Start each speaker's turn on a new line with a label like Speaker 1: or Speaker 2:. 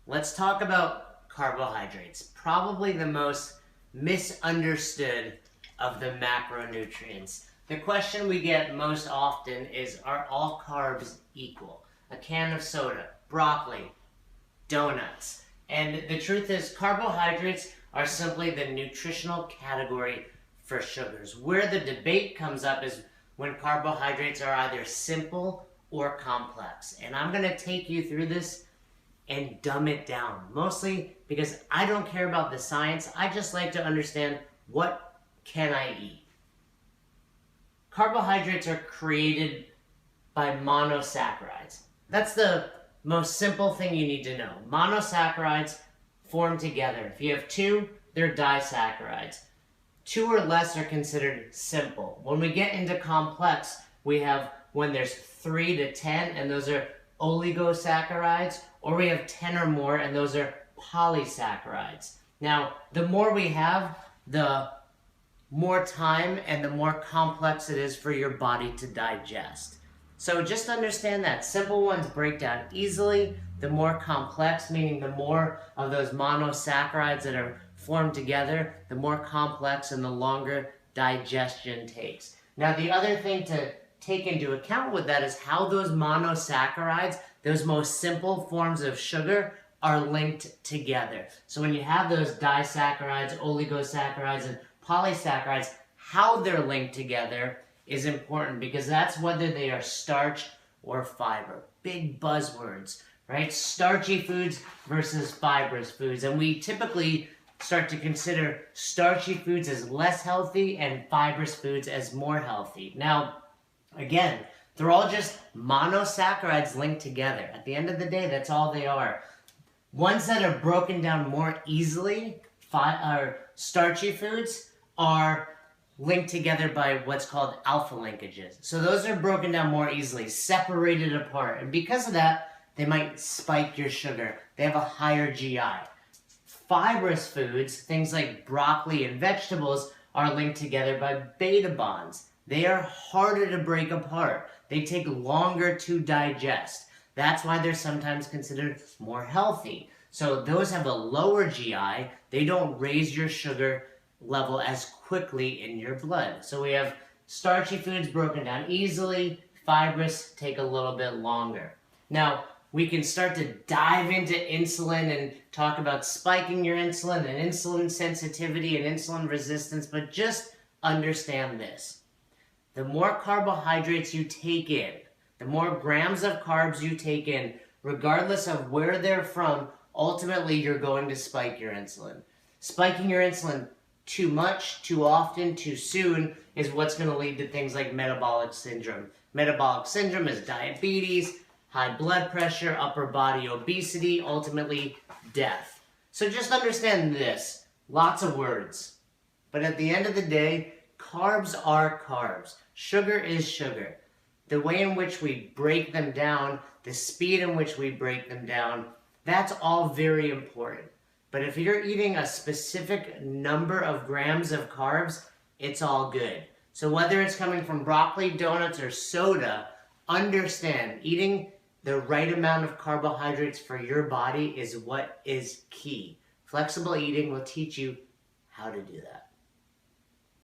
Speaker 1: Let's talk about carbohydrates, probably the most misunderstood of the macronutrients. The question we get most often is, are all carbs equal? A can of soda, broccoli, donuts. And the truth is, carbohydrates are simply the nutritional category for sugars. Where the debate comes up is when carbohydrates are either simple or complex. And I'm going to take you through this and dumb it down, mostly because I don't care about the science. I just like to understand, what can I eat? Carbohydrates are created by monosaccharides. That's the most simple thing you need to know. Monosaccharides form together. If you have two, they're disaccharides. Two or less are considered simple. When we get into complex, we have when there's 3 to 10, and those are oligosaccharides, or we have 10 or more, and those are polysaccharides. Now, the more we have, the more time and the more complex it is for your body to digest. So just understand that. Simple ones break down easily. The more complex, meaning the more of those monosaccharides that are formed together, the more complex and the longer digestion takes. Now, the other thing to take into account with that is how those monosaccharides, those most simple forms of sugar, are linked together. So when you have those disaccharides, oligosaccharides, and polysaccharides, how they're linked together is important, because that's whether they are starch or fiber. Big buzzwords, right? Starchy foods versus fibrous foods. And we typically start to consider starchy foods as less healthy and fibrous foods as more healthy. Now, again, they're all just monosaccharides linked together. At the end of the day, that's all they are. Ones that are broken down more easily, starchy foods, are linked together by what's called alpha linkages. So those are broken down more easily, separated apart. And because of that, they might spike your sugar. They have a higher GI. Fibrous foods, things like broccoli and vegetables, are linked together by beta bonds. They are harder to break apart. They take longer to digest. That's why they're sometimes considered more healthy. So those have a lower GI. They don't raise your sugar level as quickly in your blood. So we have starchy foods broken down easily. Fibrous take a little bit longer. Now, we can start to dive into insulin and talk about spiking your insulin and insulin sensitivity and insulin resistance, but just understand this. The more carbohydrates you take in, the more grams of carbs you take in, regardless of where they're from, ultimately you're going to spike your insulin. Spiking your insulin too much, too often, too soon is what's going to lead to things like metabolic syndrome. Metabolic syndrome is diabetes, high blood pressure, upper body obesity, ultimately death. So just understand this. Lots of words. But at the end of the day, carbs are carbs. Sugar is sugar. The way in which we break them down, the speed in which we break them down, that's all very important. But if you're eating a specific number of grams of carbs, it's all good. So whether it's coming from broccoli, donuts, or soda, understand eating the right amount of carbohydrates for your body is what is key. Flexible eating will teach you how to do that.